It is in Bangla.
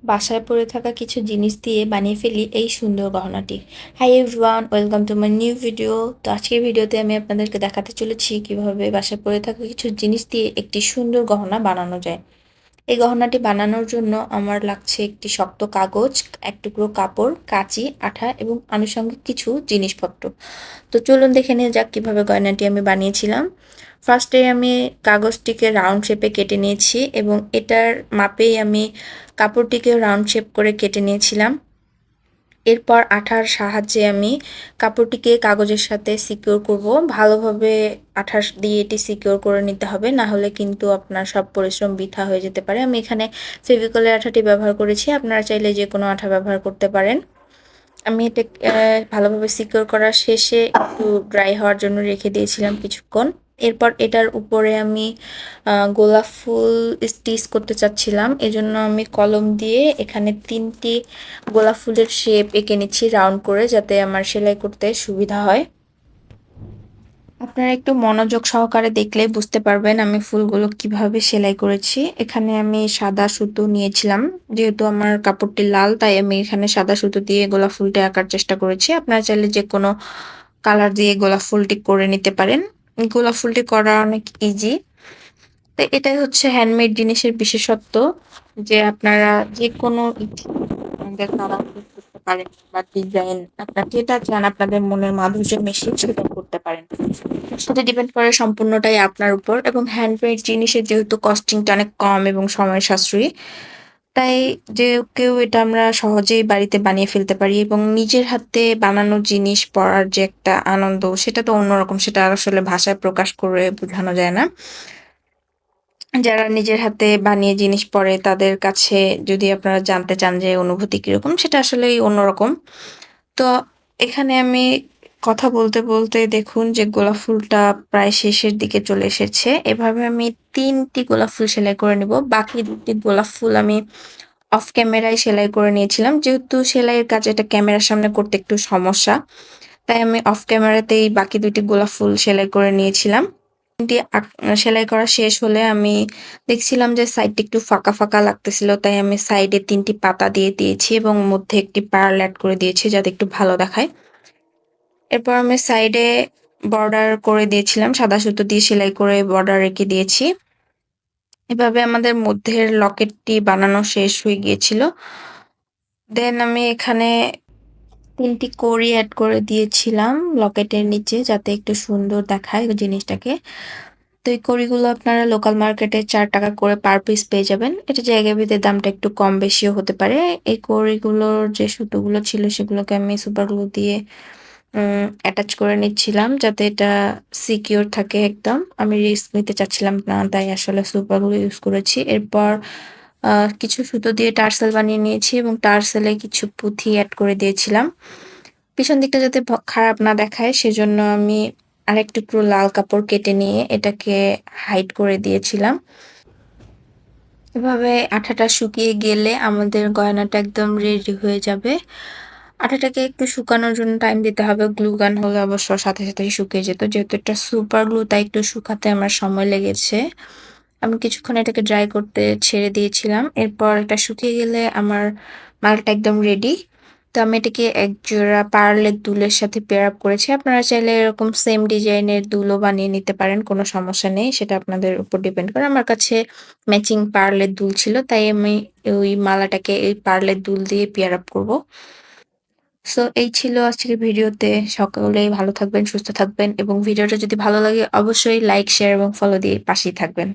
বাসায় পড়ে থাকা কিছু জিনিস দিয়ে বানিয়ে ফেলি এই সুন্দর গহনাটি। Hi everyone, welcome to my new video. তো আজকের ভিডিওতে আমি আপনাদেরকে দেখাতে চলেছি কিভাবে বাসায় পড়ে থাকা কিছু জিনিস দিয়ে একটি সুন্দর গহনা বানানো যায়। এই গহনাটি বানানোর জন্য আমার লাগছে একটি শক্ত কাগজ, এক টুকরো কাপড়, কাঁচি, আঠা এবং আনুষঙ্গিক কিছু জিনিসপত্র। তো চলুন দেখে নিয়ে যাক কিভাবে গয়নাটি আমি বানিয়েছিলাম। ফার্স্টে আমি কাগজটিকে রাউন্ড শেপে কেটে নিয়েছি এবং এটার মাপেই আমি কাপড়টিকে রাউন্ড শেপ করে কেটে নিয়েছিলাম। এরপর আঠার সাহায্যে আমি কাপড়টিকে কাগজের সাথে সিকিউর করব। ভালোভাবে আঠা দিয়ে এটি সিকিউর করে নিতে হবে, না হলে কিন্তু আপনার সব পরিশ্রম বৃথা হয়ে যেতে পারে। আমি এখানে ফেভিকলের আঠাটি ব্যবহার করেছি, আপনারা চাইলে যে কোনো আঠা ব্যবহার করতে পারেন। আমি এটা ভালোভাবে সিকিউর করার শেষে একটু ড্রাই হওয়ার জন্য রেখে দিয়েছিলাম কিছুক্ষণ। এরপর এটার উপরে আমি গোলাপ ফুল স্টিচ করতে চাচ্ছিলাম, এজন্য আমি কলম দিয়ে এখানে 3টি গোলাপ ফুলের শেপ এঁকে নিচ্ছি রাউন্ড করে, যাতে আমার সেলাই করতে সুবিধা হয়। আপনারা একটু মনোযোগ সহকারে দেখলেই বুঝতে পারবেন আমি ফুলগুলো কিভাবে সেলাই করেছি। এখানে আমি সাদা সুতো নিয়েছিলাম, যেহেতু আমার কাপড়টি লাল তাই আমি এখানে সাদা সুতো দিয়ে গোলাপ ফুলটি আঁকার চেষ্টা করেছি। আপনারা চাইলে যে কোনো কালার দিয়ে গোলাপ ফুলটি করে নিতে পারেন। গোলাপ ফুলটি করা অনেক ইজি। তো এটাই হচ্ছে হ্যান্ডমেড জিনিসের বিশেষত্ব, যে আপনারা যে কোনো আপনাদের কালার করতে পারেন বা ডিজাইন আপনার যেটা চান আপনাদের মনের মাধুর্য মিশিয়ে সেটা করতে পারেন। সেটা ডিপেন্ড করে সম্পূর্ণটাই আপনার উপর। এবং হ্যান্ডমেড জিনিসের যেহেতু কস্টিংটা অনেক কম এবং সময় সাশ্রয়ী, তাই যে কেউ এটা আমরা সহজেই বাড়িতে বানিয়ে ফেলতে পারি। এবং নিজের হাতে বানানো জিনিস পড়ার যে একটা আনন্দ সেটা তো অন্যরকম, সেটা আসলে ভাষায় প্রকাশ করে বোঝানো যায় না। যারা নিজের হাতে বানিয়ে জিনিস পড়ে তাদের কাছে যদি আপনারা জানতে চান যে অনুভূতি কিরকম, সেটা আসলেই অন্যরকম। তো এখানে আমি কথা বলতে বলতে দেখুন যে গোলাপ ফুলটা প্রায় শেষের দিকে চলে এসেছে। এভাবে আমি 3টি গোলাপ ফুল সেলাই করে নিব। বাকি 2টি গোলাপ ফুল আমি অফ ক্যামেরায় সেলাই করে নিয়েছিলাম, যেহেতু সেলাইয়ের কাজ এটা ক্যামেরার সামনে করতে একটু সমস্যা, তাই আমি অফ ক্যামেরাতেই বাকি 2টি গোলাপ ফুল সেলাই করে নিয়েছিলাম। সেলাই করা শেষ হলে আমি দেখছিলাম যে সাইডটা একটু ফাঁকা ফাঁকা লাগতেছিল, তাই আমি সাইডে 3টি পাতা দিয়ে দিয়েছি এবং মধ্যে একটি পার্ল অ্যাড করে দিয়েছি যাতে একটু ভালো দেখায়। এরপর আমি সাইডে বর্ডার করে দিয়েছিলাম, সাদা সুতো দিয়ে সেলাই করে বর্ডার রেখে দিয়েছি। এভাবে আমাদের মধ্যের লকেটটি বানানো শেষ হয়ে গিয়েছিল। দেন আমি এখানে 3টি কড়ি অ্যাড করে দিয়েছিলাম লকেটের নিচে, যাতে একটু সুন্দর দেখায় জিনিসটাকে। তো এই কড়িগুলো আপনারা লোকাল মার্কেটে 4 টাকা করে পার পিস পেয়ে যাবেন। এটা জায়গা ভেদে দামটা একটু কম বেশিও হতে পারে। এই কড়িগুলোর যে সুতোগুলো ছিল সেগুলোকে আমি সুপার গ্লু দিয়ে অ্যাটাচ করে নিচ্ছিলাম, যাতে এটা সিকিউর থাকে একদম। আমি রিস্ক নিতে চাচ্ছিলাম না, তাই আসলে সুপার গ্লু ইউজ করেছি। এরপর কিছু সুতো দিয়ে টার্সেল বানিয়ে নিয়েছি এবং টার্সেলে কিছু পুঁথি অ্যাড করে দিয়েছিলাম। পিছন দিকটা যাতে খারাপ না দেখায় সেজন্য আমি আরেক টুকরো লাল কাপড় কেটে নিয়ে এটাকে হাইড করে দিয়েছিলাম। এভাবে আঠাটা শুকিয়ে গেলে আমাদের গয়নাটা একদম রেডি হয়ে যাবে। আঠাটাকে একটু শুকানোর জন্য টাইম দিতে হবে। গ্লু গান হলে অবশ্য সাথে সাথেই শুকিয়ে যেত, যেহেতু এটা সুপার গ্লু তাই একটু শুকাতে আমার সময় লেগেছে। আমি কিছুক্ষণ এটাকে ড্রাই করতে ছেড়ে দিয়েছিলাম। এরপর এটা শুকিয়ে গেলে আমার মালটা একদম রেডি। তো আমি এটাকে এক জোড়া পার্লের দুলের সাথে পেয়ার আপ করেছি। আপনারা চাইলে এরকম সেম ডিজাইনের দুলও বানিয়ে নিতে পারেন, কোনো সমস্যা নেই, সেটা আপনাদের উপর ডিপেন্ড করে। আমার কাছে ম্যাচিং পার্লের দুল ছিল, তাই আমি ওই মালাটাকে এই পার্লের দুল দিয়ে পেয়ার আপ করব। সো এই ছিল আজকের ভিডিওতে। সকলেই ভালো থাকবেন, সুস্থ থাকবেন এবং ভিডিওটা যদি ভালো লাগে অবশ্যই লাইক, শেয়ার এবং ফলো দিয়ে পাশেই থাকবেন।